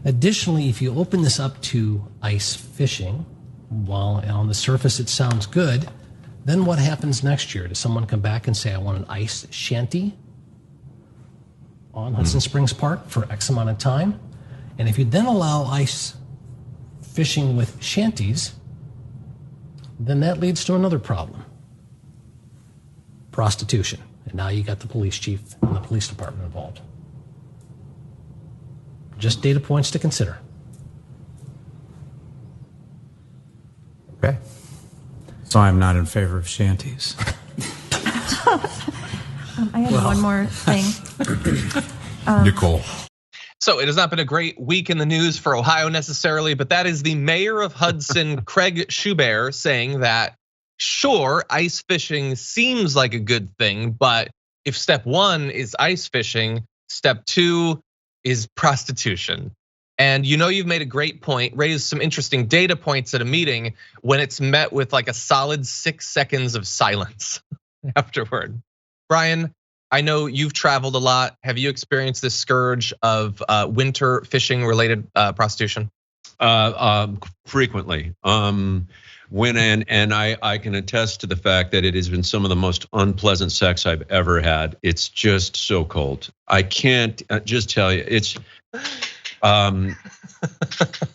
Additionally, if you open this up to ice fishing, while on the surface it sounds good, then what happens next year? Does someone come back and say, I want an ice shanty on Hudson Springs Park for X amount of time? And if you then allow ice fishing with shanties, then that leads to another problem. Prostitution. And now you got the police chief and the police department involved. Just data points to consider. Okay. So I'm not in favor of shanties. I have one more thing. Nicole. So it has not been a great week in the news for Ohio necessarily, but that is the mayor of Hudson, Craig Schubert, saying that sure, ice fishing seems like a good thing, but if step one is ice fishing, step two is prostitution. And you've made a great point, raised some interesting data points at a meeting when it's met with like a solid 6 seconds of silence afterward. Brian, I know you've traveled a lot. Have you experienced this scourge of winter fishing related prostitution? Frequently. And I can attest to the fact that it has been some of the most unpleasant sex I've ever had. It's just so cold. I can't just tell you, it's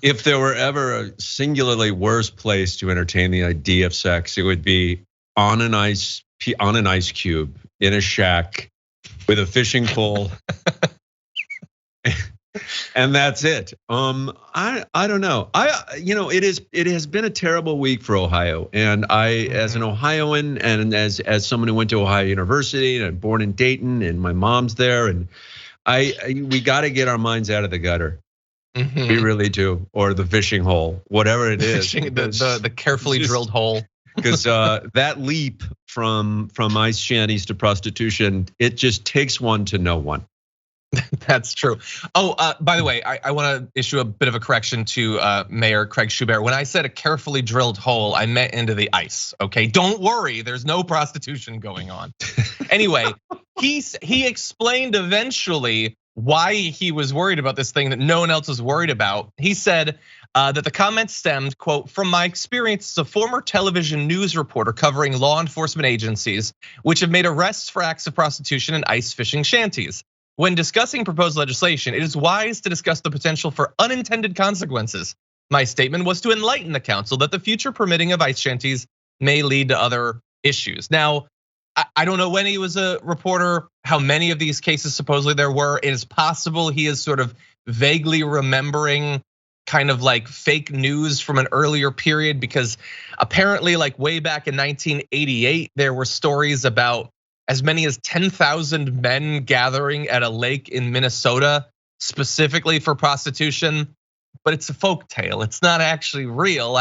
if there were ever a singularly worse place to entertain the idea of sex, it would be on an ice cube in a shack with a fishing pole. And that's it. I don't know. It has been a terrible week for Ohio, and I, as an Ohioan, and as someone who went to Ohio University and I'm born in Dayton, and my mom's there, and we got to get our minds out of the gutter. We really do, or the fishing hole, whatever it is. The carefully drilled hole. Because that leap from ice shanties to prostitution, it just takes one to know one. That's true. Oh, by the way, I want to issue a bit of a correction to Mayor Craig Schubert. When I said a carefully drilled hole, I meant into the ice. Okay, don't worry, there's no prostitution going on. Anyway, he explained eventually why he was worried about this thing that no one else was worried about. He said that the comment stemmed, quote, from my experience as a former television news reporter covering law enforcement agencies, which have made arrests for acts of prostitution and ice fishing shanties. When discussing proposed legislation, it is wise to discuss the potential for unintended consequences. My statement was to enlighten the council that the future permitting of ice shanties may lead to other issues. Now, I don't know when he was a reporter, how many of these cases supposedly there were. It is possible he is sort of vaguely remembering kind of like fake news from an earlier period, because apparently like way back in 1988, there were stories about as many as 10,000 men gathering at a lake in Minnesota specifically for prostitution, but it's a folk tale. It's not actually real.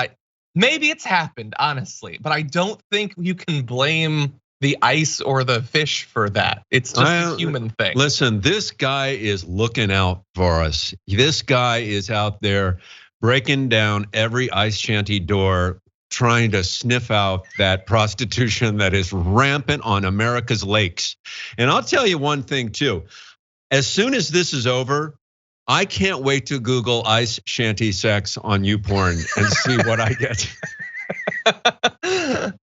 Maybe it's happened, honestly, but I don't think you can blame the ice or the fish for that. It's just a human thing. Listen, this guy is looking out for us. This guy is out there breaking down every ice shanty door, trying to sniff out that prostitution that is rampant on America's lakes. And I'll tell you one thing too, as soon as this is over, I can't wait to Google ice shanty sex on YouPorn and see what I get.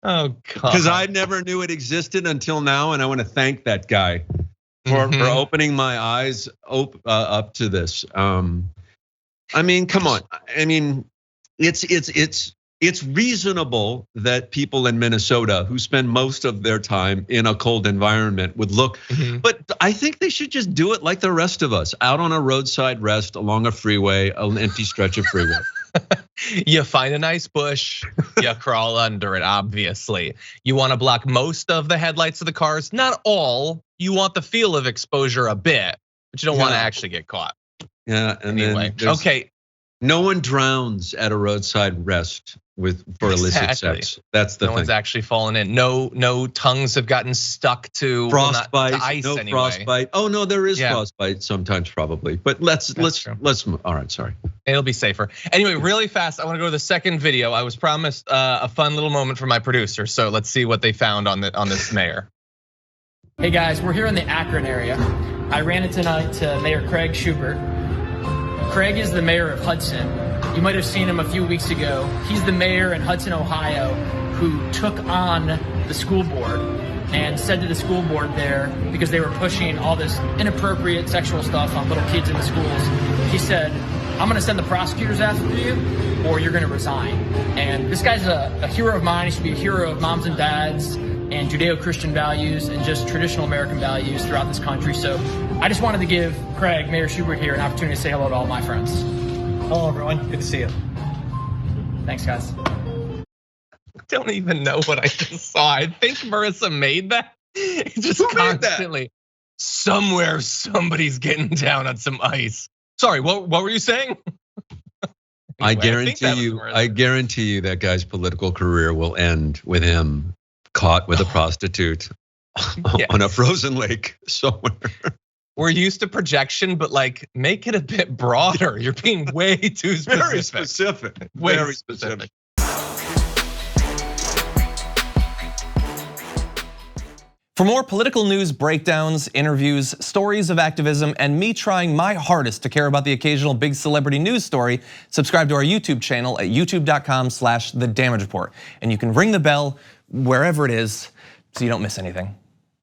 Oh God. Because I never knew it existed until now, and I want to thank that guy for opening my eyes up to this. I mean, come on. I mean, it's reasonable that people in Minnesota who spend most of their time in a cold environment would look, but I think they should just do it like the rest of us, out on a roadside rest along a freeway, an empty stretch of freeway. You find a nice bush, you crawl under it, obviously. You want to block most of the headlights of the cars, not all. You want the feel of exposure a bit, but you don't want to actually get caught. Yeah, and anyway, then okay. No one drowns at a roadside rest for illicit sex. That's the thing. No one's actually fallen in. No tongues have gotten stuck to frostbite. To ice no anyway. Frostbite. Oh no, there is frostbite sometimes probably. But let's move. All right, sorry. It'll be safer. Anyway, really fast, I want to go to the second video. I was promised a fun little moment from my producer, so let's see what they found on this mayor. Hey guys, we're here in the Akron area. I ran it tonight to Mayor Craig Schubert. Craig is the mayor of Hudson. You might have seen him a few weeks ago. He's the mayor in Hudson, Ohio, who took on the school board and said to the school board there, because they were pushing all this inappropriate sexual stuff on little kids in the schools, he said, I'm gonna send the prosecutors after you, or you're gonna resign. And this guy's a hero of mine. He should be a hero of moms and dads and Judeo-Christian values and just traditional American values throughout this country. So I just wanted to give Craig, Mayor Schubert here, an opportunity to say hello to all my friends. Hello, everyone. Good to see you. Thanks, guys. Don't even know what I just saw. I think Marissa made that. Just constantly. Somewhere somebody's getting down on some ice. Sorry, what were you saying? I guarantee you that guy's political career will end with him caught with a prostitute on a frozen lake somewhere. We're used to projection, but like make it a bit broader. You're being way too specific. Very specific. Very specific. For more political news breakdowns, interviews, stories of activism, and me trying my hardest to care about the occasional big celebrity news story, subscribe to our YouTube channel at youtube.com/The Damage Report. And you can ring the bell wherever it is so you don't miss anything.